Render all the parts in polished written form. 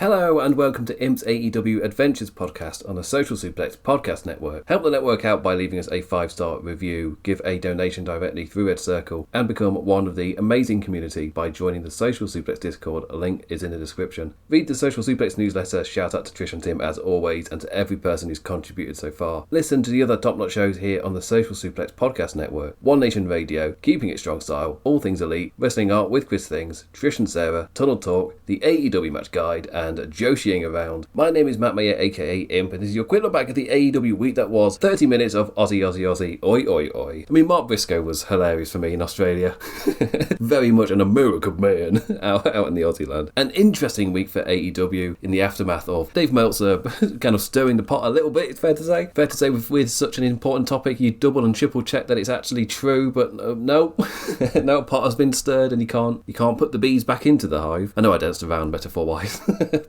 Hello and welcome to Imp's AEW Adventures podcast on the Social Suplex Podcast Network. Help the network out by leaving us a 5-star review, give a donation directly through Red Circle, and become one of the amazing community by joining the Social Suplex Discord. A link is in the description. Read the Social Suplex newsletter, shout out to Trish and Tim as always, and to every person who's contributed so far. Listen to the other top-notch shows here on the Social Suplex Podcast Network, One Nation Radio, Keeping It Strong Style, All Things Elite, Wrestling Art with Chris Things, Trish and Sarah, Tunnel Talk, the AEW Match Guide, and Joshying Around. My name is Matt Mayer, aka Imp, and this is your quick look back at the AEW week that was. 30 minutes of Aussie, oi oi oi. I mean, Mark Briscoe was hilarious for me in Australia. Very much an American man out in the Aussie land. An interesting week for AEW in the aftermath of Dave Meltzer kind of stirring the pot a little bit, it's fair to say. Fair to say with such an important topic, you double and triple check that it's actually true, but no. No, pot has been stirred and you can't put the bees back into the hive. I know I danced around metaphor-wise,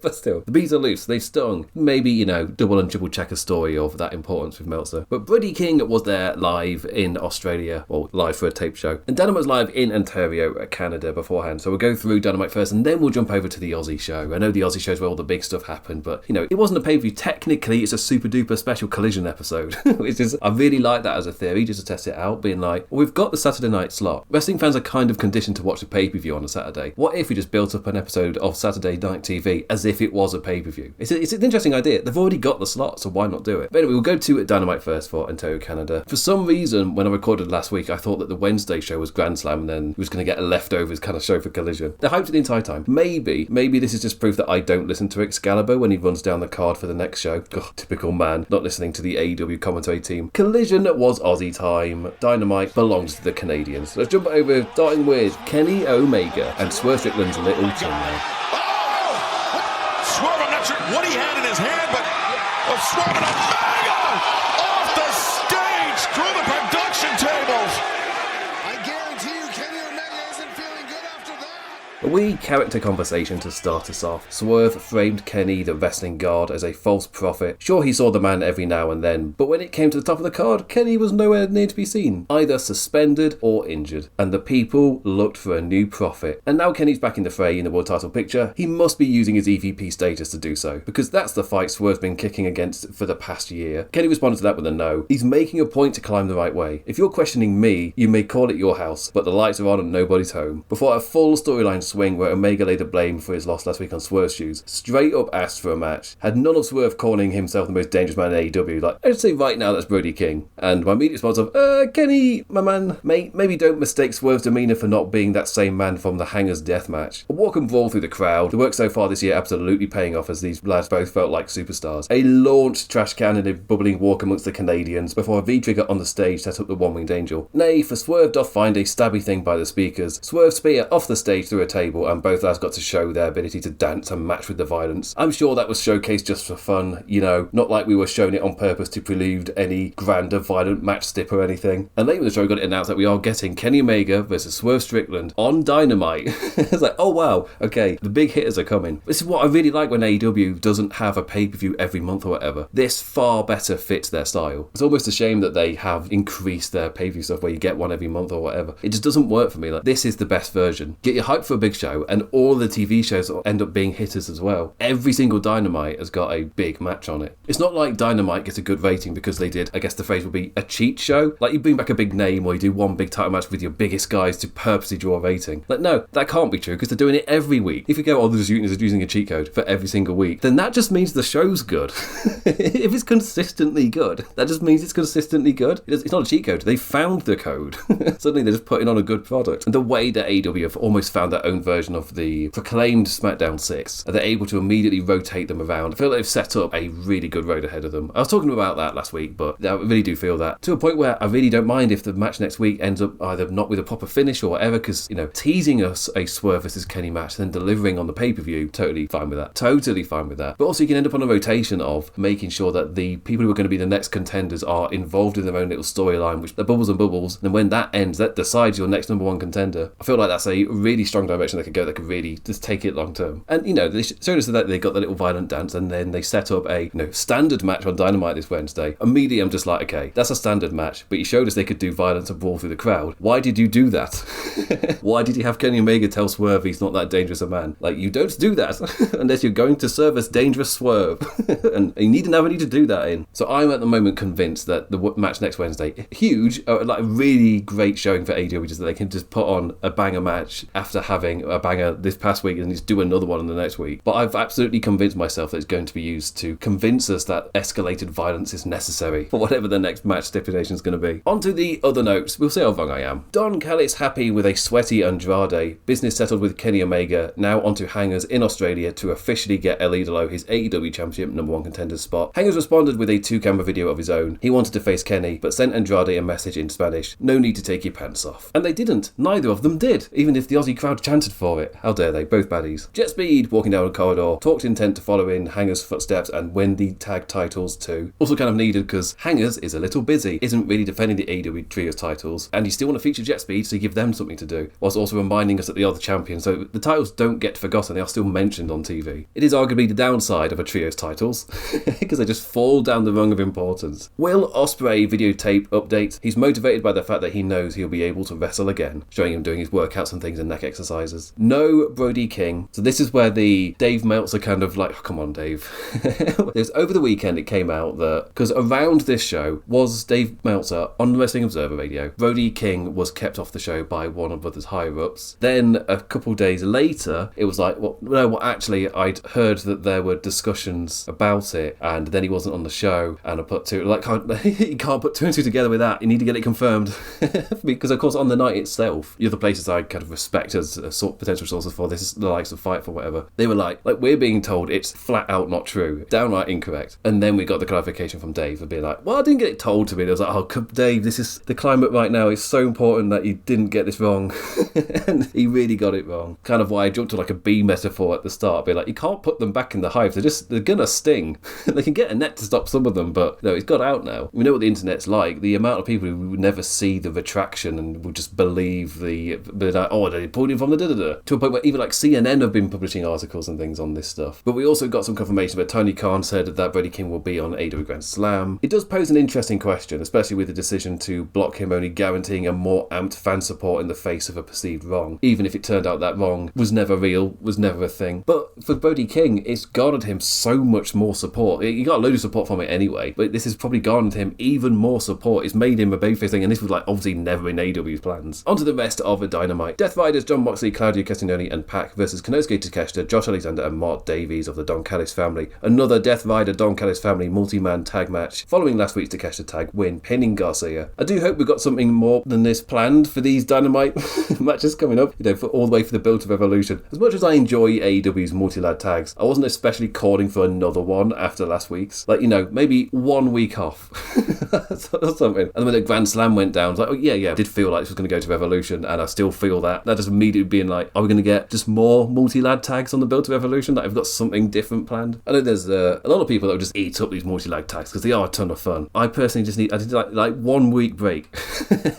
but still. The bees are loose, they've stung. Maybe, double and triple check a story of that importance with Meltzer. But Brody King was there live in Australia, well, live for a tape show. And Dynamite was live in Ontario, Canada beforehand. So we'll go through Dynamite first and then we'll jump over to the Aussie show. I know the Aussie show's where all the big stuff happened, but, it wasn't a pay-per-view. Technically, it's a super duper special Collision episode, which is, I really like that as a theory, just to test it out, being like, well, we've got the Saturday night slot. Wrestling fans are kind of conditioned to watch a pay-per-view on a Saturday. What if we just built up an episode of Saturday Night TV as if it was a pay-per-view? It's an interesting idea. They've already got the slot, so why not do it? But anyway, we'll go to Dynamite first for Ontario, Canada. For some reason, when I recorded last week, I thought that the Wednesday show was Grand Slam and then we was going to get a leftovers kind of show for Collision. They hyped it the entire time. Maybe this is just proof that I don't listen to Excalibur when he runs down the card for the next show. Ugh, typical man, not listening to the AEW commentary team. Collision was Aussie time. Dynamite belongs to the Canadians. Let's jump over, starting with Kenny Omega and Swerve Strickland's little chin now. Swerve, I'm not sure what he had in his hand, but Swerve and Omega off the stage through the production tables. I guarantee you Kenny Omega isn't feeling good after that. A wee character conversation to start us off. Swerve framed Kenny, the wrestling god, as a false prophet. Sure, he saw the man every now and then, but when it came to the top of the card, Kenny was nowhere near to be seen, either suspended or injured, and the people looked for a new prophet. And now Kenny's back in the fray in the world title picture, he must be using his EVP status to do so, because that's the fight Swerve's been kicking against for the past year. Kenny responded to that with a no. He's making a point to climb the right way. If you're questioning me, you may call it your house, but the lights are on and nobody's home. Before a full storyline swing where Omega laid the blame for his loss last week on Swerve's shoes, straight up asked for a match, had none of Swerve calling himself the most dangerous man in AEW, like, I'd say right now that's Brody King. And my immediate response of, Kenny, my man, mate, maybe don't mistake Swerve's demeanour for not being that same man from the Hangers death match. A walk and brawl through the crowd, the work so far this year absolutely paying off as these lads both felt like superstars. A launched trash can and a bubbling walk amongst the Canadians before a V-trigger on the stage set up the one-winged angel. Nay, for Swerve doth find a stabby thing by the speakers. Swerve spear off the stage through a table and both lads got to show their ability to dance and match with the violence. I'm sure that was showcased just for fun, not like we were showing it on purpose to prelude any grander violent match stip or anything. And later in the show got it announced that we are getting Kenny Omega versus Swerve Strickland on Dynamite. It's like, oh wow, okay, the big hitters are coming. This is what I really like when AEW doesn't have a pay-per-view every month or whatever. This far better fits their style. It's almost a shame that they have increased their pay-per-view stuff where you get one every month or whatever. It just doesn't work for me. Like, this is the best version. Get your hype for a big show and all the TV shows end up being hitters as well. Every single Dynamite has got a big match on it. It's not like Dynamite gets a good rating because they did, I guess the phrase would be, a cheat show. Like, you bring back a big name or you do one big title match with your biggest guys to purposely draw a rating. Like, no, that can't be true because they're doing it every week. If you go, they're just using a cheat code for every single week, then that just means the show's good. If it's consistently good, that just means it's consistently good. It's not a cheat code. They found the code. Suddenly they're just putting on a good product. And the way that AEW have almost found their own version of the proclaimed SmackDown 6, they're able to immediately rotate them around. I feel like they've set up a really good road ahead of them. I was talking about that last week, but I really do feel that. To a point where I really don't mind if the match next week ends up either not with a proper finish or whatever, because, teasing us a Swerve versus Kenny match, then delivering on the pay-per-view, totally fine with that. Totally fine with that. But also you can end up on a rotation of making sure that the people who are going to be the next contenders are involved in their own little storyline, which the bubbles and bubbles, and when that ends, that decides your next number one contender. I feel like that's a really strong direction direction they could go that could really just take it long term. And, they showed us that they got the little violent dance, and then they set up a, standard match on Dynamite this Wednesday. Immediately, I'm just like, okay, that's a standard match, but you showed us they could do violence and brawl through the crowd. Why did you do that? Why did you have Kenny Omega tell Swerve he's not that dangerous a man? Like, you don't do that unless you're going to serve as dangerous Swerve. And you need an avenue to do that in. So I'm at the moment convinced that the match next Wednesday, huge, like a really great showing for AEW, just that they can just put on a banger match after having a banger this past week and just do another one in the next week. But I've absolutely convinced myself that it's going to be used to convince us that escalated violence is necessary for whatever the next match stipulation is going to be. On to the other notes. We'll see how wrong I am. Don Callis happy with a sweaty Andrade. Business settled with Kenny Omega. Now onto Hangers in Australia to officially get El Idolo his AEW Championship #1 contender spot. Hangers responded with a 2-camera video of his own. He wanted to face Kenny, but sent Andrade a message in Spanish. No need to take your pants off. And they didn't. Neither of them did. Even if the Aussie crowd chanted for it. How dare they? Both baddies. Jet Speed, walking down a corridor, talked intent to follow in Hangers' footsteps and win the tag titles too. Also kind of needed because Hangers is a little busy, isn't really defending the AEW Trios titles, and you still want to feature Jet Speed, so you give them something to do, whilst also reminding us that they are the champions, so the titles don't get forgotten, they are still mentioned on TV. It is arguably the downside of a Trios titles, because they just fall down the rung of importance. Will Ospreay videotape update. He's motivated by the fact that he knows he'll be able to wrestle again, showing him doing his workouts and things and neck exercises. No Brody King. So this is where the Dave Meltzer kind of like, oh, come on Dave. It was over the weekend it came out that, because around this show was Dave Meltzer on the Wrestling Observer Radio. Brody King was kept off the show by Warner Brothers higher-ups. Then a couple days later, it was like, actually, I'd heard that there were discussions about it, and then he wasn't on the show, and I put two, you can't put two and two together with that. You need to get it confirmed. Because, of course, on the night itself, the other places I kind of respect as potential sources for this, the likes of Fight for whatever, they were like we're being told it's flat out not true, downright incorrect. And then we got the clarification from Dave of being like, well, I didn't get it told to me. It was like, oh, Dave, this is the climate right now. It's so important that you didn't get this wrong. And he really got it wrong. Kind of why I jumped to like a bee metaphor at the start, being like, you can't put them back in the hive. They're gonna sting. They can get a net to stop some of them, but no, it's got out now. We know what the internet's like. The amount of people who would never see the retraction and would just believe they pulled him from the da-da-da, to a point where even like CNN have been publishing articles and things on this stuff. But we also got some confirmation that Tony Khan said that Brody King will be on AEW Grand Slam. It does pose an interesting question, especially with the decision to block him, only guaranteeing a more amped fan support in the face of a perceived wrong, even if it turned out that wrong was never real, was never a thing. But for Brody King, it's garnered him so much more support. He got a load of support from it anyway, but this has probably garnered him even more support. It's made him a babyface thing, and this was like obviously never in AEW's plans. On to the rest of the Dynamite. Death Riders John Moxley, Claudio Castagnoli and Pac versus Konosuke Takeshita, Josh Alexander and Mark Davies of the Don Callis family. Another Death Rider Don Callis family multi-man tag match following last week's Takeshita tag win, pinning Garcia. I do hope we've got something more than this planned for these Dynamite matches coming up, for all the way for the build to Revolution. As much as I enjoy AEW's multi-lad tags, I wasn't especially calling for another one after last week's. Maybe 1 week off or something. And then when the Grand Slam went down, I was like, oh yeah, I did feel like this was going to go to Revolution, and I still feel that. That just immediately being like, are we going to get just more multi-lad tags on the build to Revolution? That I've got something different planned. I know there's a lot of people that will just eat up these multi-lag tags because they are a ton of fun. I personally just I did like 1 week break.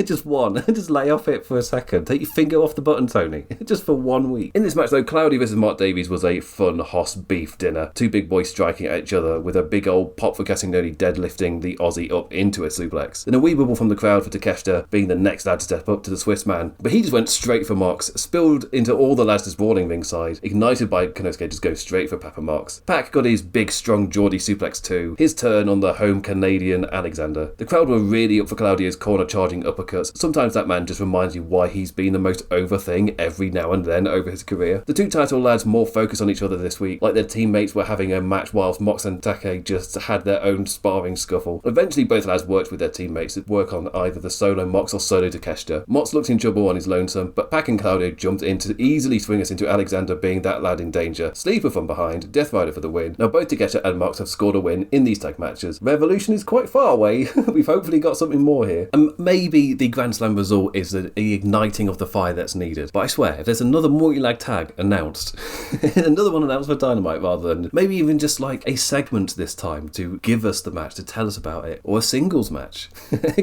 Just one. Just lay off it for a second. Take your finger off the button, Tony. Just for 1 week. In this match though, Cloudy versus Mark Davies was a fun Hoss beef dinner. Two big boys striking at each other with a big old pop for Castagnoli deadlifting the Aussie up into a suplex. Then a wee wibble from the crowd for Takeshita being the next lad to step up to the Swiss man. But he just went straight for Mox, spilled into all the lads just brawling ringside. Ignited by Konosuke just goes straight for Papa Mox. Pac got his big strong Geordie suplex too. His turn on the home Canadian Alexander. The crowd were really up for Claudio's corner charging uppercuts. Sometimes that man just reminds you why he's been the most over thing every now and then over his career. The two title lads more focused on each other this week, like their teammates were having a match whilst Mox and Take just had their own sparring scuffle. Eventually both lads worked with their teammates to work on either the solo Mox or solo Takeshita. Mox looked in trouble on his lonesome, but Pac and Claudio jumped in to easily swing us into Alexander being that lad in danger. Sleeper from behind, Death Rider for the win. Now both Takeshita and Mox have scored a win in these tag matches. Revolution is quite far away. We've hopefully got something more here. And maybe the Grand Slam result is the igniting of the fire that's needed. But I swear, if there's another multi-lag tag announced, another one announced for Dynamite rather than maybe even just like a segment this time to give us the match, to tell us about it, or a singles match.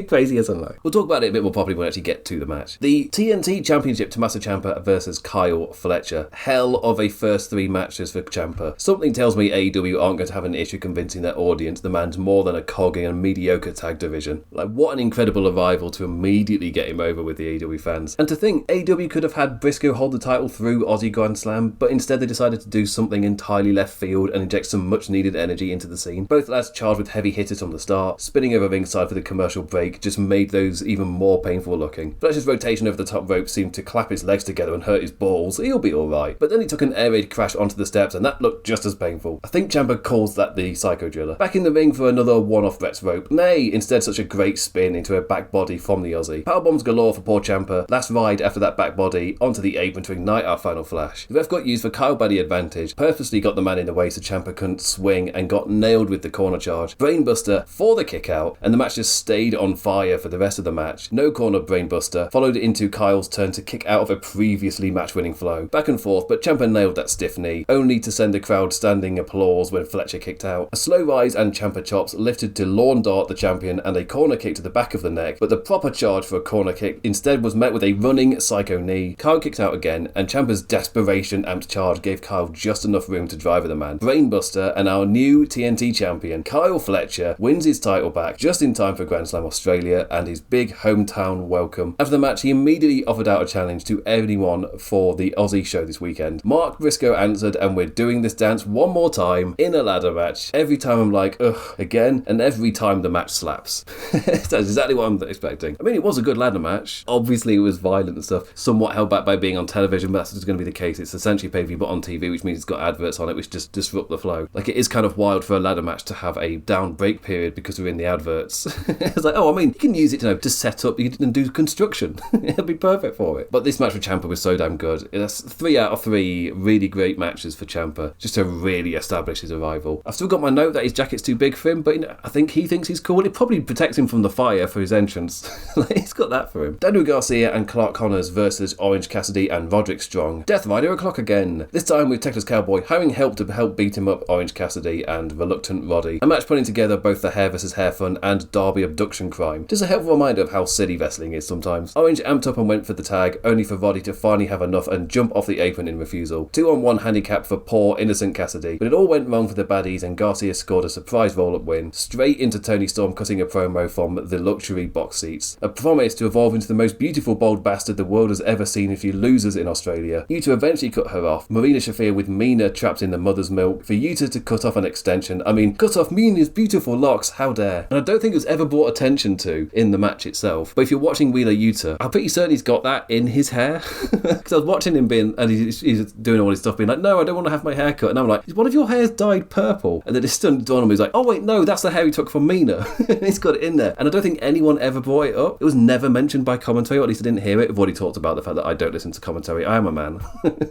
Crazy as I know. We'll talk about it a bit more properly when we actually get to the match. The TNT Championship, Tommaso Ciampa versus versus Kyle Fletcher. Hell of a first 3 matches for Ciampa. Something tells me AEW aren't going to have an issue convincing their audience the man's more than a cog in a mediocre tag division. Like, what an incredible arrival to immediately get him over with the AEW fans. And to think, AEW could have had Briscoe hold the title through Aussie Grand Slam, but instead they decided to do something entirely left field and inject some much needed energy into the scene. Both lads charged with heavy hitters from the start, spinning over ringside for the commercial break just made those even more painful looking. Fletcher's rotation over the top rope seemed to clap his legs together and hurt his balls. He'll be alright. But then he took an air raid crash onto the steps and that looked just as painful. I think Ciampa calls that the Psycho Driller. Back in the ring for another one-off Brett's rope. Nay, instead such a great spin into a back body from the Aussie. Powerbombs galore for poor Ciampa. Last ride after that back body onto the apron to ignite our final flash. The ref got used for Kyle by the advantage, purposely got the man in the way so Ciampa couldn't swing and got nailed with the corner charge. Brainbuster for the kick out, and the match just stayed on fire for the rest of the match. No corner brainbuster, followed into Kyle's turn to kick out of a previously match-winning flow. Back and forth, but Ciampa nailed that stiff knee, only to send the crowd standing applause when Fletcher kicked out. A slow rise and Ciampa chops lifted to lawn dart the champion and a corner kick to the back of the neck, but the proper charge for a corner kick instead was met with a running psycho knee. Kyle kicked out again, and Ciampa's desperation amped charge gave Kyle just enough room to drive the man. Brainbuster, and our new TNT champion, Kyle Fletcher, wins his title back just in time for Grand Slam Australia and his big hometown welcome. After the match, he immediately offered out a challenge to anyone for the Aussie show this weekend. Mark Briscoe answered, and we're doing this dance one more time in a ladder match. Every time I'm like, ugh, again, and every time the match slaps. That's exactly what I'm expecting. I mean, it was a good ladder match. Obviously, it was violent and stuff, somewhat held back by being on television, but that's just going to be the case. It's essentially pay-per-view, but on TV, which means it's got adverts on it, which just disrupt the flow. Like, it is kind of wild for a ladder match to have a down break period because we're in the adverts. It's like, oh, I mean, you can use it to set up and do construction. It'll be perfect for it. But this match with Ciampa was so damn good. That's 3 out of 3 really great matches for Ciampa, just to really establish his arrival. I've still got my note that his jacket's too big for him, but I think he thinks he's cool. It probably protects him from the fire for his entrance. He's got that for him. Daniel Garcia and Clark Connors versus Orange Cassidy and Roderick Strong. Death Rider o'clock again. This time with Texas Cowboy hiring help to help beat him up Orange Cassidy and Reluctant Roddy. A match putting together both the hair versus hair fun and Derby abduction crime. Just a helpful reminder of how silly wrestling is sometimes. Orange amped up and went for the tag, only for Roddy to finally have enough and jump off the apron in refusal. 2-on-1 handicap for poor innocent Cassidy, but it all went wrong for the baddies and Garcia scored a surprise roll-up win, straight into Tony Storm cutting a promo from the luxury box seats. A promise to evolve into the most beautiful bold bastard the world has ever seen if you losers in Australia. Yuta eventually cut her off, Marina Shafir with Mina trapped in the mother's milk, for Yuta to cut off an extension. I mean, cut off Mina's beautiful locks, how dare. And I don't think it was ever brought attention to in the match itself, but if you're watching Wheeler Yuta, I'm pretty certain he's got that in his hair. Because I was watching him and he's doing all his stuff being like, no, I don't want to have my hair cut. And I'm like, is one of your hairs dyed purple? And then it's stunned on him, he's like, oh wait, no, that's the hair he took from Mina. He's got it in there. And I don't think anyone ever brought it up. It was never mentioned by commentary, or at least I didn't hear it. I've already talked about the fact that I don't listen to commentary. I am a man.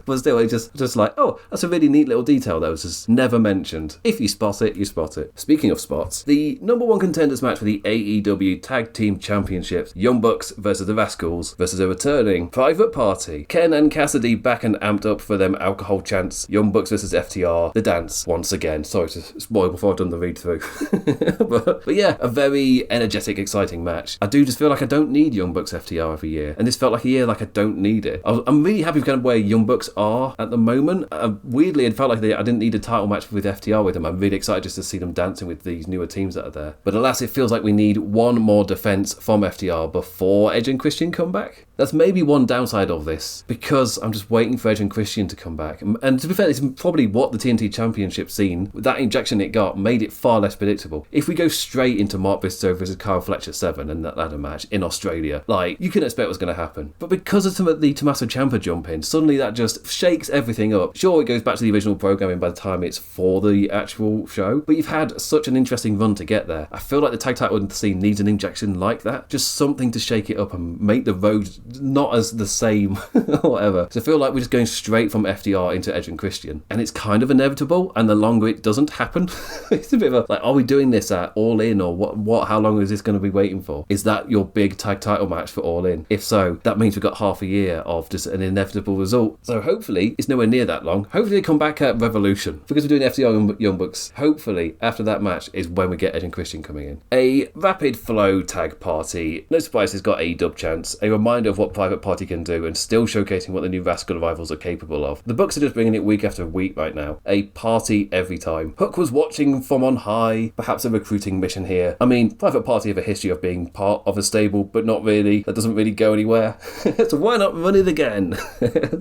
But still, it's just like, oh, that's a really neat little detail that was just never mentioned. If you spot it, you spot it. Speaking of spots, the number 1 contenders match for the AEW Tag Team Championships, Young Bucks versus the Rascals versus a returning Private Party. Ken and Cassidy back and amped up for them alcohol chants. Young Bucks versus FTR. The dance once again. Sorry to spoil before I've done the read through. but yeah, a very energetic, exciting match. I do just feel like I don't need Young Bucks FTR every year, and this felt like a year like I don't need it. I'm really happy with kind of where Young Bucks are at the moment. Weirdly, it felt like I didn't need a title match with FTR with them. I'm really excited just to see them dancing with these newer teams that are there. But alas, it feels like we need one more defense from FTR before Edge and Christian come back. That's maybe one downside of this, because I'm just waiting for Edge and Christian to come back. And to be fair, it's probably what the TNT Championship scene, with that injection it got, made it far less predictable. If we go straight into Mark Briscoe versus Kyle Fletcher 7 and that ladder match in Australia, like, you can expect what's going to happen. But because of the Tommaso Ciampa jump in, suddenly that just shakes everything up. Sure, it goes back to the original programming by the time it's for the actual show, but you've had such an interesting run to get there. I feel like the tag title scene needs an injection like that. Just something to shake it up and make the road not as the same or whatever. So I feel like we're just going straight from FDR into Edge and Christian, and it's kind of inevitable, and the longer it doesn't happen, it's a bit of a, like, are we doing this at All In, or what how long is this going to be waiting for? Is that your big tag title match for All In? If so, that means we've got half a year of just an inevitable result. So hopefully it's nowhere near that long. Hopefully they come back at Revolution, because we're doing FDR and Young Bucks. Hopefully after that match is when we get Edge and Christian coming in. A rapid flow tag party. No surprise, it's got a dub chance. A reminder of what Private Party can do, and still showcasing what the new Rascal rivals are capable of. The Bucks are just bringing it week after week right now. A party every time. Hook was watching from on high, perhaps a recruiting mission here. I mean, Private Party have a history of being part of a stable, but not really. That doesn't really go anywhere. So why not run it again?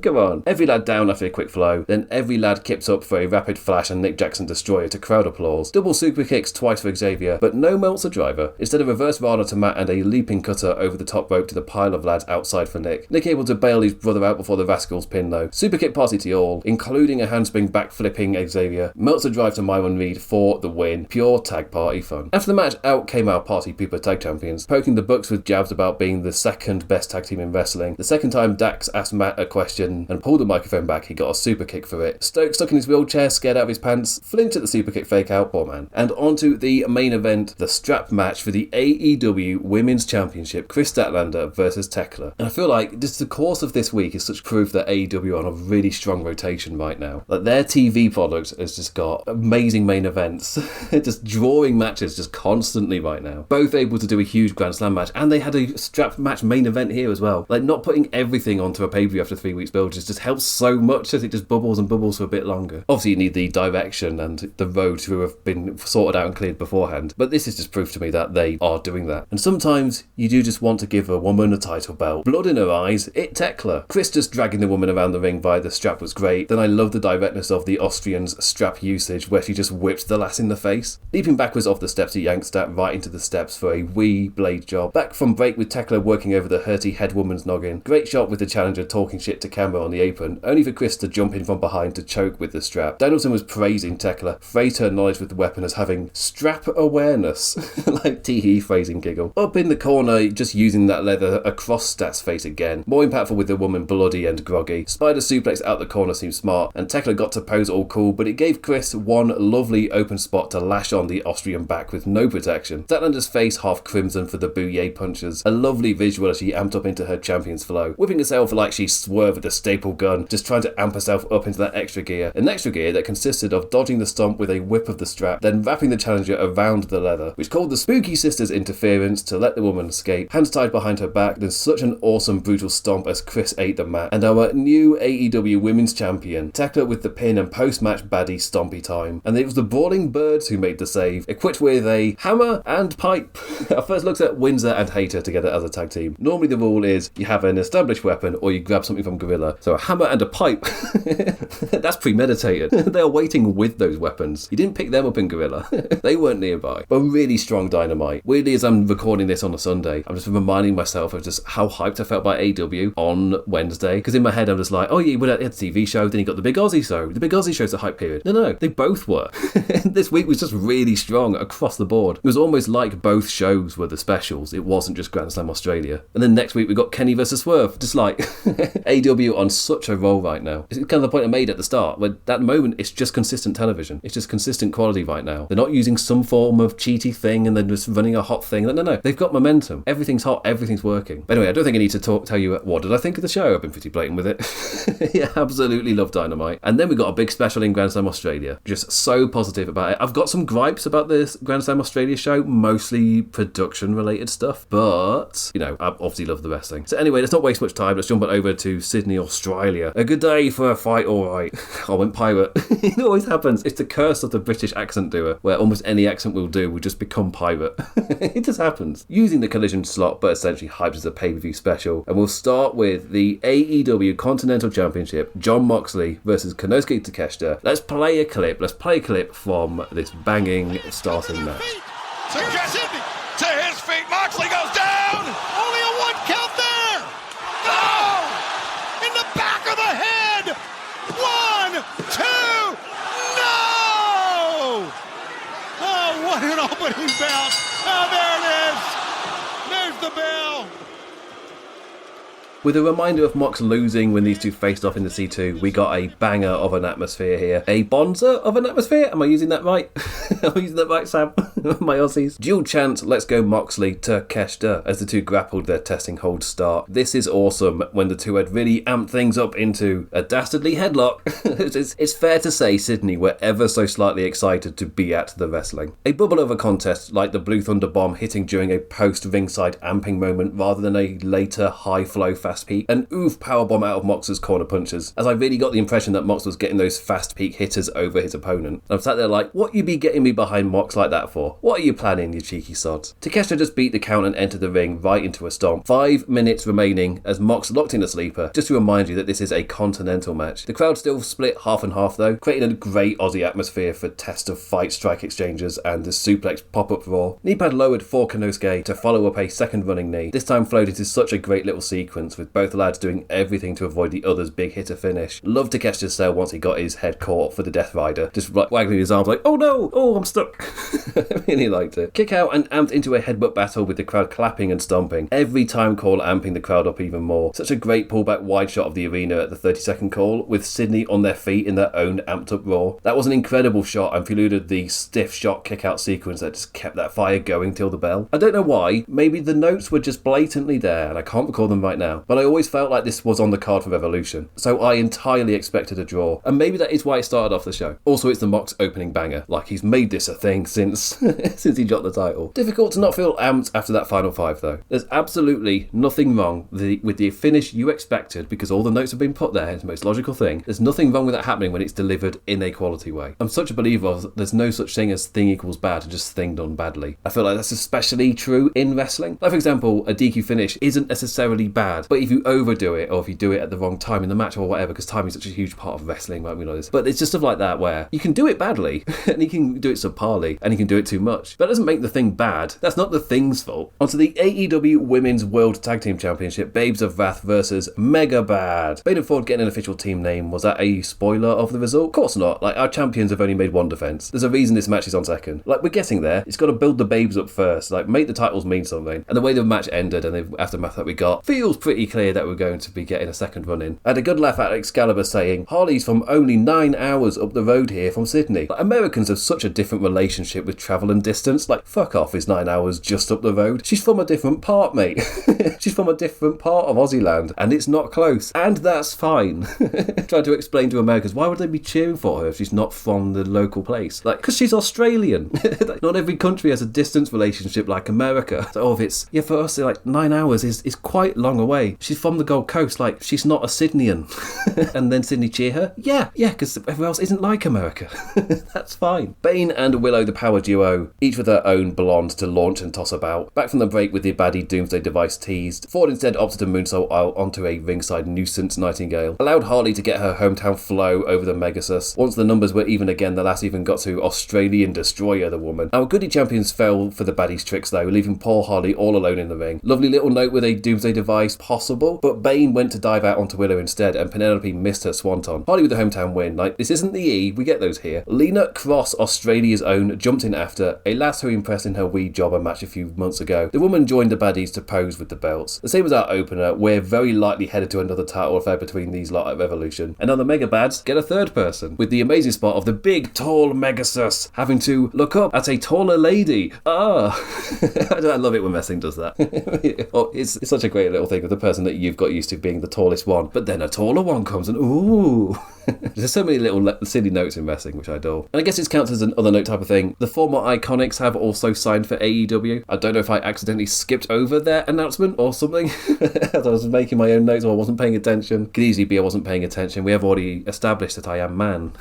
Come on. Every lad down after a quick flow, then every lad kips up for a rapid flash and Nick Jackson destroyer to crowd applause. Double super kicks twice for Xavier, but no Meltzer driver. Instead of reverse Rana to Matt and a leaping cutter over the top rope to the pile of lads outside for Nick. Nick able to bail his brother out before the Rascals pin though. Super kick party to all, including a handspring backflipping Xavier. Meltzer drive to Myron Reed for the win. Pure tag party fun. After the match, out came our party pooper tag champions, poking the Bucks with jabs about being the second best tag team in wrestling. The second time Dax asked Matt a question and pulled the microphone back, he got a super kick for it. Stokes stuck in his wheelchair, scared out of his pants, flinched at the super kick fake out, poor man. And on to the main event, the strap match for the AEW Women's Championship, Chris Statlander versus Tekla. And I feel like just the course of this week is such proof that AEW are on a really strong rotation right now. Like their TV product has just got amazing main events, just drawing matches just constantly right now. Both able to do a huge Grand Slam match, and they had a strap match main event here as well. Like not putting everything onto a pay-per-view after 3 weeks build just helps so much as it just bubbles and bubbles for a bit longer. Obviously you need the direction and the road to have been sorted out and cleared beforehand, but this is just proof to me that they are doing that. And sometimes you do just want to give a woman a title belt. Blood in her eyes, it Tekla. Chris just dragging the woman around the ring via the strap was great. Then I love the directness of the Austrian's strap usage where she just whipped the lass in the face. Leaping backwards off the steps, he yanked Stat right into the steps for a wee blade job. Back from break with Tekla working over the hurty head woman's noggin. Great shot with the challenger talking shit to camera on the apron, only for Chris to jump in from behind to choke with the strap. Danielson was praising Tekla, praised her knowledge with the weapon as having strap awareness. Like tee-hee phrasing giggle. Up in the corner, just using that leather across Stat's face again. More impactful with the woman bloody and groggy. Spider suplex out the corner seemed smart, and Tekla got to pose all cool, but it gave Chris one lovely open spot to lash on the Austrian back with no protection. Statlander's face half crimson for the bouye punches. A lovely visual as she amped up into her champion's flow, whipping herself like she swerved with a staple gun, just trying to amp herself up into that extra gear. An extra gear that consisted of dodging the stomp with a whip of the strap, then wrapping the challenger around the leather, which called the Spooky Sisters interference to let the woman escape. Hands tied behind her back, then such an awesome brutal stomp as Chris ate the mat. And our new AEW Women's Champion, Tekla with the pin and post-match baddie stompy time. And it was the Brawling Birds who made the save, equipped with a hammer and pipe. Our first looks at Windsor and Hayter together as a tag team. Normally the rule is you have an established weapon or you grab something from Gorilla. So a hammer and a pipe. That's premeditated. They are waiting with those weapons. You didn't pick them up in Gorilla. They weren't nearby. But really strong Dynamite. Weirdly, as I'm recording this on a Sunday, I'm just reminding myself of just how hyped I felt by AEW on Wednesday. Because in my head I'm just like, oh yeah, you had a TV show, then you got the Big Aussie show. The Big Aussie show's the hype period. No, they both were. This week was just really strong across the board. It was almost like both shows were the specials. It wasn't just Grand Slam Australia. And then next week we got Kenny versus Swerve. Just like AEW on such a roll right now. It's kind of the point I made at the start, where that moment it's just consistent television. It's just consistent quality right now. They're not using some form of cheaty thing and then just running a hot thing. No. They've got momentum. Everything's hot. Everything's working. But anyway, I don't think I need to tell you what did I think of the show. I've been pretty blatant with it. Yeah, absolutely love Dynamite. And then we got a big special in Grand Slam Australia. Just so positive about it. I've got some gripes about this Grand Slam Australia show, mostly production related stuff, but you know, I obviously love the wrestling. So anyway, let's not waste much time. Let's jump on over to Sydney, Australia. A good day for a fight, alright. I went pirate. It always happens. It's the curse of the British accent doer, where almost any accent we'll do will just become pirate. It just happens. Using the Collision slot, but essentially hyped as a pay-per-view special. And we'll start with the AEW Continental Championship, Jon Moxley versus Konosuke Takeshita. Let's play a clip from this banging starting match. To his feet, Moxley goes down! Only a 1 count there! No! In the back of the head! 1, 2, no! Oh, what an opening bout! Oh, there it is! There's the bell! With a reminder of Mox losing when these two faced off in the C2, we got a banger of an atmosphere here. A bonza of an atmosphere? Am I using that right? Am I using that right, Sam? My Aussies. Dual chant, let's go Moxley to Takeshita as the two grappled their testing hold start. This is awesome when the two had really amped things up into a dastardly headlock. It's fair to say Sydney were ever so slightly excited to be at the wrestling. A bubble of a contest like the Blue Thunder Bomb hitting during a post-ringside amping moment rather than a later high-flow fast fast peak, and oof powerbomb out of Mox's corner punches, as I really got the impression that Mox was getting those fast peak hitters over his opponent. I'm sat there like, what you be getting me behind Mox like that for? What are you planning, you cheeky sods? Takeshita just beat the count and entered the ring right into a stomp. 5 minutes remaining as Mox locked in a sleeper, just to remind you that this is a continental match. The crowd still split half and half though, creating a great Aussie atmosphere for test of fight strike exchanges and the suplex pop-up raw. Knee pad lowered for Konosuke to follow up a second running knee, this time flowed into such a great little sequence with both lads doing everything to avoid the other's big hitter finish. Loved Takeshita's sell once he got his head caught for the Death Rider, just like waggling his arms like, oh no, oh I'm stuck. I really liked it. Kick out and amped into a headbutt battle with the crowd clapping and stomping. Every time call amping the crowd up even more. Such a great pullback wide shot of the arena at the 30-second call, with Sydney on their feet in their own amped up roar. That was an incredible shot and preluded the stiff shot kick out sequence that just kept that fire going till the bell. I don't know why, maybe the notes were just blatantly there and I can't recall them right now, but I always felt like this was on the card for Revolution, so I entirely expected a draw, and maybe that is why it started off the show. Also, it's the Mox opening banger, like he's made this a thing since since he dropped the title. Difficult to not feel amped after that final 5 though. There's absolutely nothing wrong with the finish you expected, because all the notes have been put there, it's the most logical thing. There's nothing wrong with that happening when it's delivered in a quality way. I'm such a believer of there's no such thing as thing equals bad and just thing done badly. I feel like that's especially true in wrestling. Like for example, a DQ finish isn't necessarily bad, but if you overdo it or if you do it at the wrong time in the match or whatever, because timing is such a huge part of wrestling, right? We know this. But it's just stuff like that where you can do it badly and you can do it subparly and you can do it too much. But that doesn't make the thing bad. That's not the thing's fault. Onto the AEW Women's World Tag Team Championship, Babes of Wrath versus Mega Bad. Bane and Ford getting an official team name. Was that a spoiler of the result? Of course not. Like, our champions have only made one defense. There's a reason this match is on second. Like, we're getting there. It's got to build the babes up first. Like, make the titles mean something. And the way the match ended and the aftermath that we got feels pretty clear that we're going to be getting a second run in. I had a good laugh at Excalibur saying, Harley's from only 9 hours up the road here from Sydney. Like, Americans have such a different relationship with travel and distance. Like, fuck off, is 9 hours just up the road? She's from a different part, mate. She's from a different part of Aussie land, and it's not close. And that's fine. Trying to explain to Americans, why would they be cheering for her if she's not from the local place? Like, because she's Australian. Like, not every country has a distance relationship like America. So if it's, yeah, for us, like 9 hours is quite long away. She's from the Gold Coast, like, she's not a Sydneyan. And then Sydney cheer her? Yeah, because everyone else isn't like America. That's fine. Bane and Willow, the power duo, each with their own blonde to launch and toss about. Back from the break with the baddie Doomsday device teased. Ford instead opted to moonsault out onto a ringside nuisance Nightingale. Allowed Harley to get her hometown flow over the Megasus. Once the numbers were even again, the lass even got to Australian Destroyer, the woman. Our goody champions fell for the baddie's tricks though, leaving poor Harley all alone in the ring. Lovely little note with a Doomsday device possible, but Bane went to dive out onto Willow instead, and Penelope missed her swanton. Harley with the hometown win. Like, this isn't the E, we get those here. Lena Cross, Australia's own, jumped in after, a lass who impressed in her wee jobber match a few months ago. The woman joined the baddies to pose with the belts. The same as our opener, we're very likely headed to another title affair between these lot at Revolution. And on the Mega Bads, get a third person, with the amazing spot of the big, tall Megasus having to look up at a taller lady. I love it when wrestling does that. It's such a great little thing of the person that you've got used to being the tallest one, but then a taller one comes and ooh. There's so many little silly notes in wrestling, which I adore. And I guess it counts as an other note type of thing. The former Iconics have also signed for AEW. I don't know if I accidentally skipped over their announcement or something as I was making my own notes or I wasn't paying attention. Could easily be I wasn't paying attention. We have already established that I am man.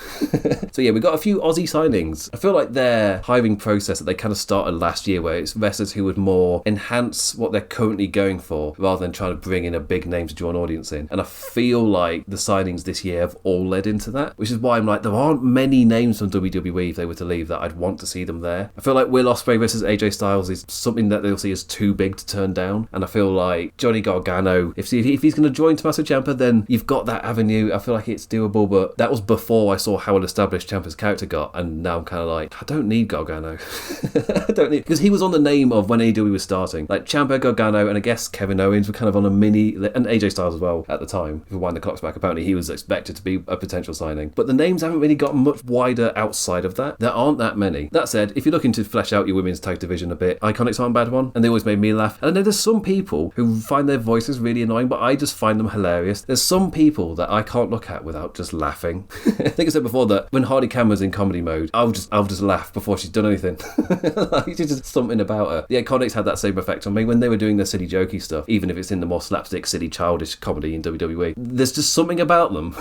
So yeah, we got a few Aussie signings. I feel like their hiring process that they kind of started last year, where it's wrestlers who would more enhance what they're currently going for rather than trying to bring in a big name to draw an audience in. And I feel like the signings this year have all led into that, which is why I'm like, there aren't many names from WWE if they were to leave that I'd want to see them there. I feel like Will Ospreay versus AJ Styles is something that they'll see as too big to turn down, and I feel like Johnny Gargano, if he's going to join Tommaso Ciampa, then you've got that avenue. I feel like it's doable, but that was before I saw how well established Ciampa's character got, and now I'm kind of like, I don't need Gargano. I don't need, because he was on the name of when AEW was starting, like Ciampa, Gargano, and I guess Kevin Owens were kind of on a mini, and AJ Styles as well at the time. If we wind the clocks back, apparently he was expected to be a potential signing, but the names haven't really gotten much wider outside of that. There aren't that many. That said, if you're looking to flesh out your women's tag division a bit, Iconics aren't a bad one, and they always made me laugh. And I know there's some people who find their voices really annoying, but I just find them hilarious. There's some people that I can't look at without just laughing. I think I said before that when Hardy Cameron's in comedy mode, I'll just laugh before she's done anything. Like, it's just something about her. The Iconics had that same effect on me when they were doing their silly jokey stuff, even if it's in the more slapstick slapstick, silly, childish comedy in WWE. There's just something about them.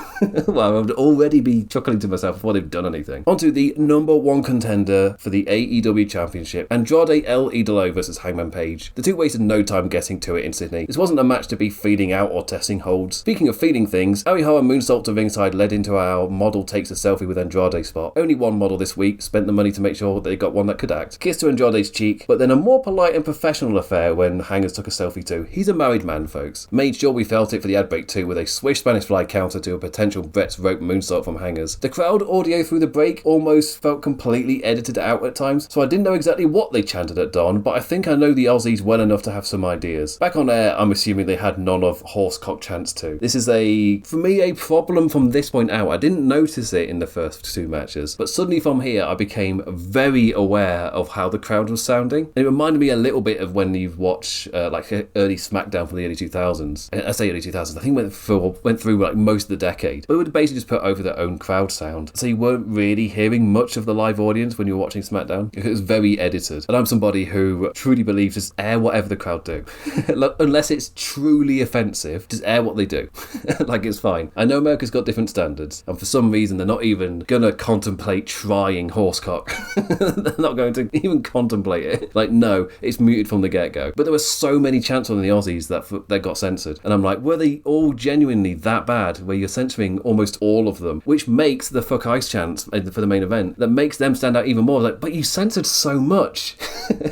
Well, I would already be chuckling to myself before they've done anything. On to the number one contender for the AEW Championship, Andrade El Idolo versus Hangman Page. The two wasted no time getting to it in Sydney. This wasn't a match to be feeling out or testing holds. Speaking of feeling things, Arihara moonsault to ringside led into our model takes a selfie with Andrade spot. Only one model this week spent the money to make sure they got one that could act. Kiss to Andrade's cheek, but then a more polite and professional affair when Hangers took a selfie too. He's a married man, folks. Made sure we felt it for the ad break too, with a swish Spanish fly counter to a potential Brett's rope moonsault from Hangers. The crowd audio through the break almost felt completely edited out at times, so I didn't know exactly what they chanted at Don, but I think I know the Aussies well enough to have some ideas. Back on air, I'm assuming they had none of horsecock chants too. This is for me, a problem from this point out. I didn't notice it in the first two matches, but suddenly from here I became very aware of how the crowd was sounding. And it reminded me a little bit of when you watch like early SmackDown from the early 2000s. I say early 2000s, I think went through like most of the decade. But it would basically just put over their own crowd sound. So you weren't really hearing much of the live audience when you were watching SmackDown. It was very edited. And I'm somebody who truly believes just air whatever the crowd do. Unless it's truly offensive, just air what they do. Like, it's fine. I know America's got different standards, and for some reason they're not even gonna contemplate trying horsecock. They're not going to even contemplate it. Like, no, it's muted from the get-go. But there were so many chants on the Aussies that got censored, and I'm like, were they all genuinely that bad, where you're censoring almost all of them, which makes the fuck ice chants for the main event, that makes them stand out even more. Like, but you censored so much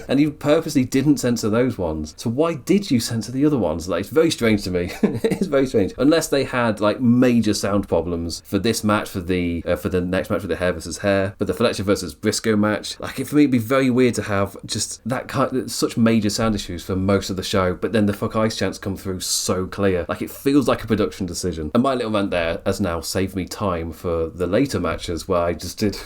and you purposely didn't censor those ones, so why did you censor the other ones? Like, it's very strange to me. It's very strange. Unless they had like major sound problems for this match, for the next match with the hair versus hair, but the Fletcher versus Briscoe match, like, for me it'd be very weird to have just that such major sound issues for most of the show, but then the fuck ice chants come through so clear. Like, it feels like a production decision. And my little rant there has now saved me time for the later matches where I just did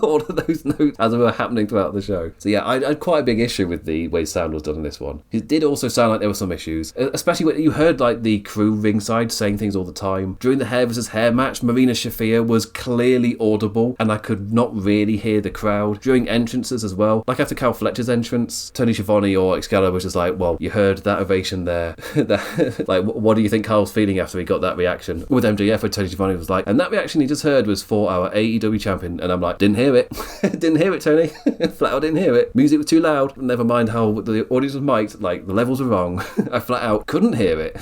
all of those notes as they were happening throughout the show. So yeah, I had quite a big issue with the way sound was done in this one. It did also sound like there were some issues, especially when you heard like the crew ringside saying things all the time. During the hair versus hair match, Marina Shafir was clearly audible and I could not really hear the crowd. During entrances as well, like after Cal Fletcher's entrance, Tony Schiavone or Excalibur was just like, well, you heard that ovation there. Like, what do you think Carl's feeling after he got that reaction? With MJF, where Tony Schiavone was like, and that reaction he just heard was for our AEW champion, and I'm like, didn't hear it. Didn't hear it, Tony. Flat out didn't hear it. Music was too loud. Never mind how the audience was mic'd, like the levels were wrong. I flat out couldn't hear it.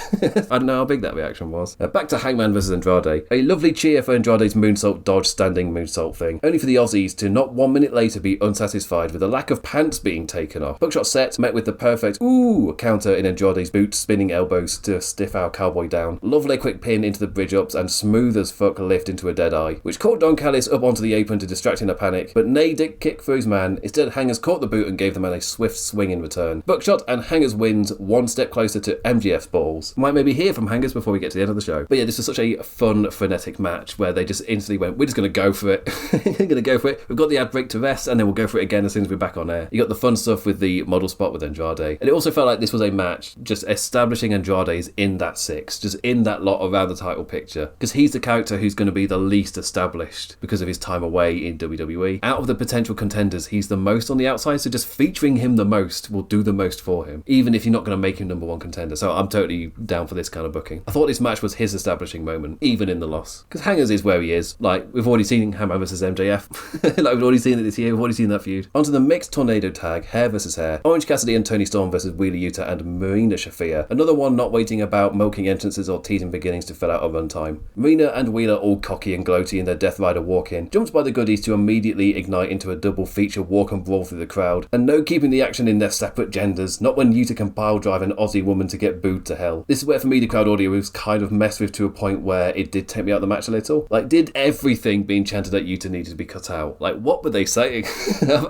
I don't know how big that reaction was. Back to Hangman versus Andrade. A lovely cheer for Andrade's moonsault dodge standing moonsault thing, only for the Aussies to not 1 minute later be unsatisfied with the lack of pants being taken off. Buckshot set met with the perfect counter in Andrade's boots, spinning elbows to stiff our cowboy down. Lovely quick pin into the bridge ups and smooth as fuck lift into a dead eye, which caught Don Callis up onto the apron to distract in a panic, but nay dick kick for his man. Instead, Hangers caught the boot and gave the man a swift swing in return. Buckshot and Hangers wins, one step closer to MGF's balls. Might maybe hear from Hangers before we get to the end of the show. But yeah, this was such a fun, frenetic match where they just instantly went, we're just going to go for it. We're going to go for it. We've got the ad break to rest and then we'll go for it again as soon as we're back on air. You got the fun stuff with the model spot with Andrade. And it also felt like this was a match just establishing Andrade's in that six, just in that lot around the title picture. Because he's the character who's going to be the least established because of his time away in WWE. Out of the potential contenders, he's the most on the outside, so just featuring him the most will do the most for him, even if you're not going to make him number one contender. So I'm totally down for this kind of booking. I thought this match was his establishing moment, even in the loss. Because Hangers is where he is. Like, we've already seen Hangman versus MJF. Like, we've already seen it this year. We've already seen that feud. Onto the mixed tornado tag, hair versus hair. Orange Cassidy and Tony Storm versus Wheeler Yuta and Marina Shafir. Another one not waiting about, milking entrances or teasing beginnings to fill out a runtime. Marina and Wheeler all cocky and gloaty in their Death Rider walk-in, jumped by the goodies to immediately ignite into a double feature walk and brawl through the crowd. And no keeping the action in their separate genders, not when Yuta can pile drive an Aussie woman to get booed to hell. This is where for me the crowd audio was kind of messed with to a point where it did take me out of the match a little. Like, did everything being chanted at Yuta need to be cut out? Like, what were they saying?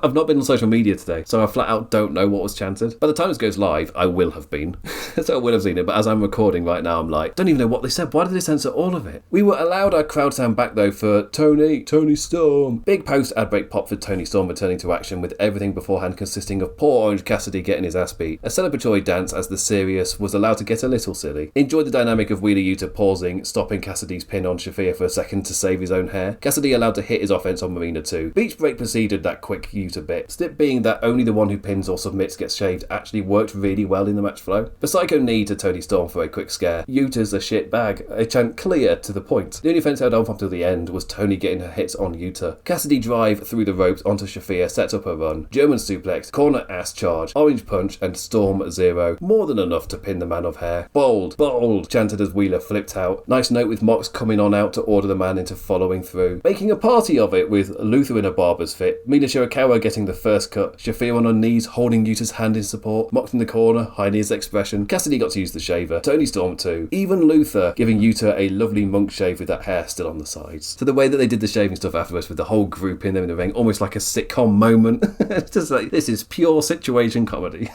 I've not been on social media today, so I flat out don't know what was chanted. By the time this goes live, I will have been. So I will have seen it, but as I'm recording right now, I'm like, don't even know what they said. Why did they censor all of it? We were allowed our crowd sound back though for Tony Storm. Big post ad break pop for Tony Storm returning to action, with everything beforehand consisting of poor Orange Cassidy getting his ass beat. A celebratory dance as the serious was allowed to get a little silly. Enjoyed the dynamic of Wheeler Yuta pausing, stopping Cassidy's pin on Shafir for a second to save his own hair. Cassidy allowed to hit his offense on Marina too. Beach break preceded that quick Yuta bit. Stip being that only the one who pins or submits gets shaved actually worked really well in the match flow. For Psycho Need to Tony Storm for a quick scare. Yuta's a shit bag. A chant clear to the point. The only offense held on from till the end was Tony getting her hits on Yuta. Cassidy drive through the ropes onto Shafir, sets up a run. German suplex, corner ass charge, orange punch, and Storm 0. More than enough to pin the man of hair. Bold, bold, chanted as Wheeler flipped out. Nice note with Mox coming on out to order the man into following through. Making a party of it with Luther in a barber's fit. Mina Shirakawa getting the first cut. Shafir on her knees, holding Yuta's hand in support. Mox in the corner, hiding his expression. Cassidy got to use the shaver. Tony Storm too. Even Luther giving Yuta a lovely monk shave with that hair still on the sides. So the way that they did the shaving stuff afterwards with the whole group in there in the ring, almost like a sitcom moment. It's just like, this is pure situation comedy.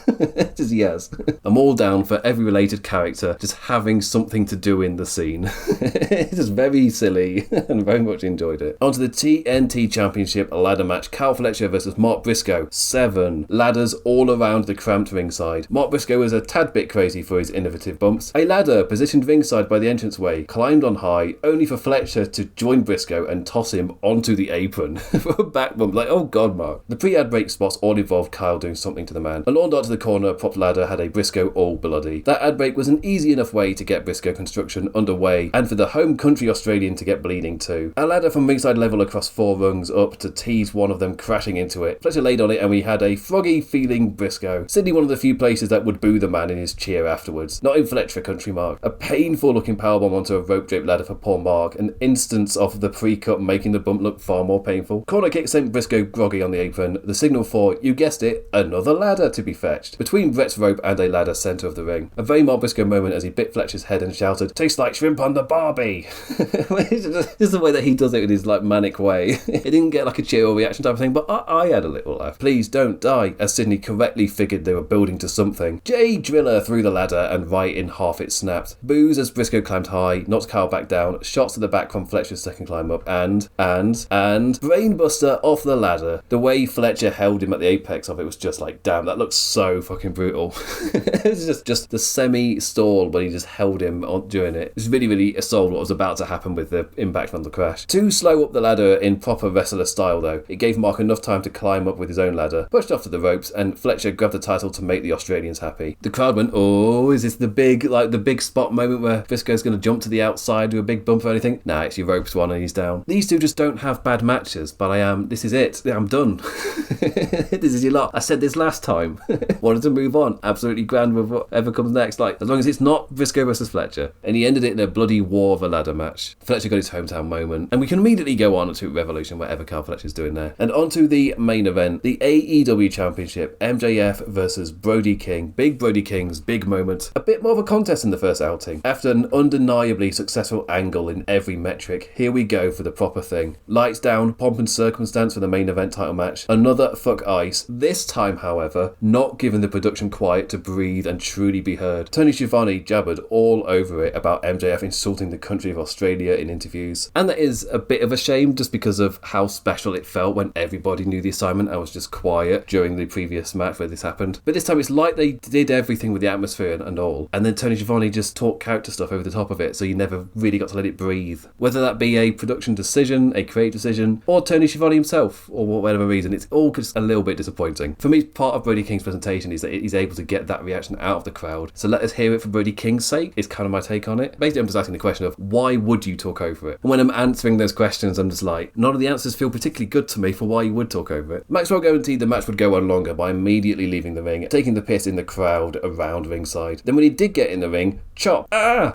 Just yes. I'm all down for every related character just having something to do in the scene. It's just very silly and very much enjoyed it. On to the TNT Championship ladder match. Kyle Fletcher versus Mark Briscoe. 7 ladders all around the cramped ringside. Mark Briscoe was a tad bit crazy for his innovative bumps. A ladder positioned ringside by the entranceway, climbed on high, only for Fletcher to join Briscoe and toss him onto the apron for a back bump. Like, oh god, Mark. The pre-ad break spots all involved Kyle doing something to the man. A lawn dart to the corner, propped ladder had a Briscoe all bloody. That ad break was an easy enough way to get Briscoe construction underway and for the home country Australian to get bleeding too. A ladder from ringside level across 4 rungs up to tease one of them crashing into it. Fletcher laid on it and we had a froggy feeling Briscoe. Sydney one of the few places that would boo the man in his cheer afterwards. Not in Fletcher country, Mark. A painful looking powerbomb onto a rope draped ladder for poor Mark. An instance of the pre-cut making the bump look far more painful. Corner kick sent Briscoe groggy on the apron. The signal for, you guessed it, another ladder to be fetched. Between Brett's rope and a ladder centre of the ring. A very Mark Briscoe moment as he bit Fletcher's head and shouted, tastes like shrimp on the Barbie. This is the way that he does it in his like manic way. It didn't get like a cheer or reaction type of thing, but I had a little laugh. Please don't die, as Sydney correctly figured they were building to something. Jay Driller through the ladder and right in half it snapped. Boos as Briscoe climbed high, knocked Kyle back down, shots to the back from Fletcher's second climb up, and brainbuster off the ladder. The way Fletcher held him at the apex of it was just like, damn, that looks so fucking brutal. It's just the semi-stall when he just held him on during it. It's really sold what was about to happen with the impact on the crash. Too slow up the ladder in proper wrestler style though. It gave Mark enough time to climb up with his own ladder, pushed off to the ropes, and Fletcher grabbed the title to make the Australians happy. The crowd went, oh, is this the big spot moment where Briscoe's going to jump to the outside, do a big bump or anything? Nah, it's your ropes one and he's down. These two just don't have bad matches, but this is it. I'm done. This is your lot. I said this last time. Wanted to move on. Absolutely grand with whatever comes next. Like, as long as it's not Briscoe versus Fletcher. And he ended it in a bloody war of a ladder match. Fletcher got his hometown moment. And we can immediately go on to Revolution, whatever Kyle Fletcher's doing there. And on to the main event, the AEW Championship, MJF versus Brody King. Big Brody King's big moment. A bit more of a contest in the first outing. After an undeniably successful angle in every metric, here we go for the proper thing. Lights down, pomp and circumstance for the main event title match. Another fuck ice. This time, however, not given the production quiet to breathe and truly be heard. Tony Schiavone jabbered all over it about MJF insulting the country of Australia in interviews. And that is a bit of a shame just because of how special it felt when everybody knew the assignment and was just quiet during the previous match where this happened. But this time it's like they did everything with the atmosphere and all. And then Tony Schiavone just talked character stuff over the top of it, so you never really got to let it breathe. Whether that be a production decision, a creative decision, or Tony Schiavone himself, or whatever reason, it's all just a little bit disappointing. For me, part of Brody King's presentation is that he's able to get that reaction out of the crowd. So let us hear it for Brody King's sake, is kind of my take on it. Basically, I'm just asking the question of, why would you talk over it? And when I'm answering those questions, I'm just like, none of the answers feel particularly good to me for why you would talk over it. Maxwell guaranteed the match would go on longer by immediately leaving the ring, taking the piss in the crowd around ringside. Then when he did get in the ring, chop,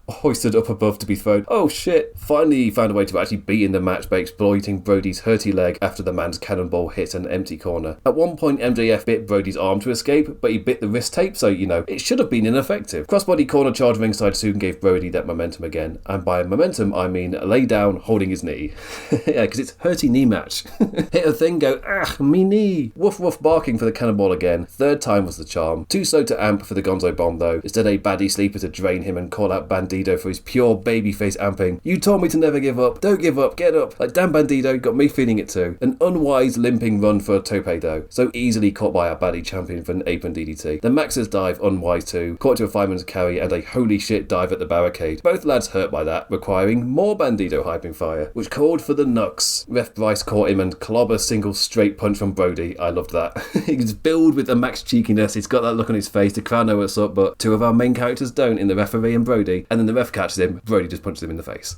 hoisted up above to be thrown. Oh shit. Finally, he found a way to actually beat in the match by exploiting Brody's hurty leg after the man's cannonball hit an empty corner. At one point, MJF bit Brody's arm to escape, but he bit the wrist tape, so, it should have been ineffective. Crossbody corner charge ringside soon gave Brody that momentum again. And by momentum, I mean lay down, holding his knee. Yeah, because it's hurty knee match. Hit a thing, go, me knee. Woof woof barking for the cannonball again. Third time was the charm. Too slow to amp for the Gonzo bomb though. Instead a baddie sleeper to drain him and call out Bandido for his pure babyface amping. You told me to never give up. Don't give up. Get up. Like damn Bandido, got me feeling it too. An unwise limping run for a tope though. So easily caught by our baddie champion for an apron DDT. Then Max's dive unwise too. Caught to a fireman's carry and a holy shit dive at the barricade. Both lads hurt by that, requiring more Bandido hyping fire, which called for the Nux. Ref Bryce caught him and clobber single straight punch from Brody. I loved that. He's billed with a Max cheekiness. He's got that look on his face. The crowd know what's up, but two of our main characters don't in the referee and Brody, and then the ref catches him, Brody just punches him in the face.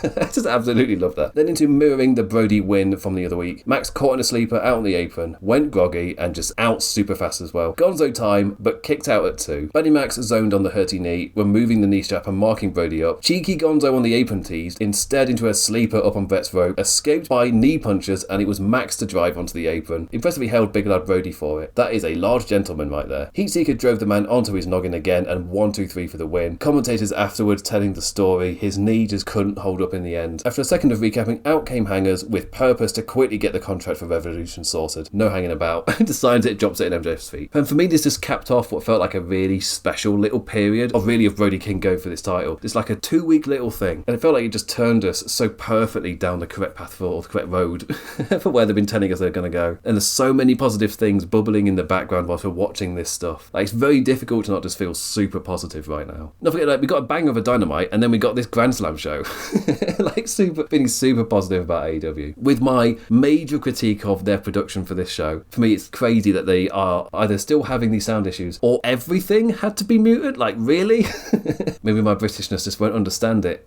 I just absolutely love that. Then into mirroring the Brody win from the other week, Max caught in a sleeper out on the apron, went groggy, and just out super fast as well. Gonzo time, but kicked out at 2. Buddy Max zoned on the hurty knee, removing the knee strap and marking Brody up. Cheeky Gonzo on the apron teased, instead into a sleeper up on Brett's rope, escaped by knee punches, and it was Max to drive onto the apron. Impressively held big lad Brody for it. That is a large gentleman right there. Heatseeker drove the man onto his noggin again, and 1-2-3 for the win. Commentators afterwards telling the story, his knee just couldn't hold up in the end. After a second of recapping, out came Hangers with purpose to quickly get the contract for Revolution sorted. No hanging about. Decides it, drops it in MJF's feet. And for me, this just capped off what felt like a really special little period of Brody King going for this title. It's like a 2-week little thing, and it felt like it just turned us so perfectly down the correct path or the correct road for where they've been telling us they're going to go. And there's so many positive things bubbling in the background whilst we're watching this stuff. Like, it's very difficult to not just feel super positive right now. Don't forget, like, we got a bang of a Dynamite, and then we got this Grand Slam show. Like, feeling super positive about AEW. With my major critique of their production for this show, for me, it's crazy that they are either still having these sound issues or everything had to be muted. Like, really? Maybe my Britishness just won't understand it.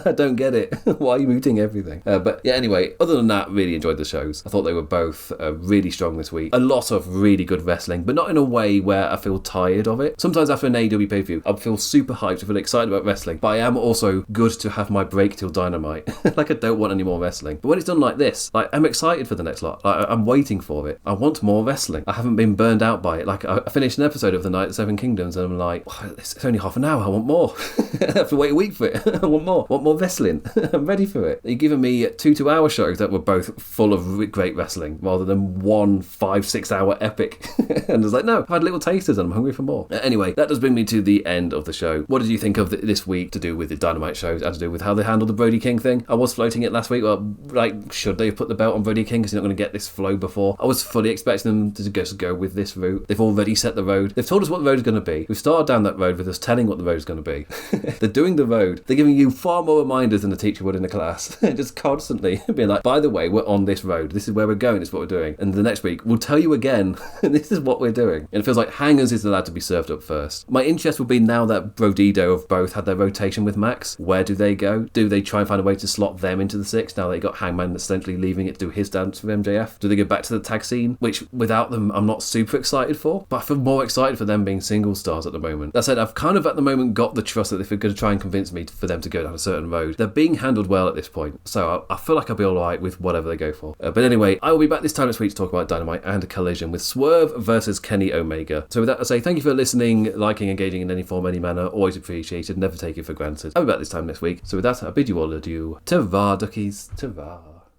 I don't get it. Why are you muting everything? But yeah, anyway, other than that, really enjoyed the shows. I thought they were both really strong this week. A lot of really good wrestling, but not in a way where I feel tired of it. Sometimes after an AEW pay-per-view, I feel super hyped, I feel excited about wrestling, but I am also good to have my break till Dynamite. Like, I don't want any more wrestling. But when it's done like this, like, I'm excited for the next lot. Like, I'm waiting for it. I want more wrestling. I haven't been burned out by it. Like, I finished an episode of The Night of the Seven Kingdoms, and I'm like, oh, it's only half an hour. I want more. I have to wait a week for it. I want more wrestling. I'm ready for it. You're giving me 2 2-hour shows that were both full of great wrestling rather than 1 5-6 hour epic. And it's like, no, I've had little tasters and I'm hungry for more. Anyway, that does bring me to the end of the show. What did you think of this week to do with the Dynamite shows and to do with how they handled the Brody King thing? I was floating it last week. Well, like, should they have put the belt on Brody King because you're not going to get this flow before? I was fully expecting them to just go with this route. They've already set the road. They've told us what the road is going to be. We've started down that road with us telling what the road is going to be. They're doing the road. They're giving you far more reminders than a teacher would in a class. Just constantly being like, by the way, we're on this road. This is where we're going. This is what we're doing. And the next week, we'll tell you again, this is what we're doing. And it feels like Hangers is allowed to be served up first. My interest would be, now that Brodido have both had their rotation with Max, where do they go? Do they try and find a way to slot them into the 6? Now they got Hangman essentially leaving it to do his dance with MJF. Do they go back to the tag scene? Which, without them, I'm not super excited for. But I feel more excited for them being single stars at the moment. That said, I've kind of at the moment got the trust that if they're going to try and convince me for them to go down a certain road, they're being handled well at this point. So I feel like I'll be alright with whatever they go for. But anyway, I will be back this time next week to talk about Dynamite and Collision with Swerve versus Kenny Omega. So with that, I say thank you for listening, liking, engaging in any form, any manner. Always appreciated, never take it for granted. I'll be back this time next week. So with that, I bid you all adieu. Ta-ra, duckies. Ta-ra.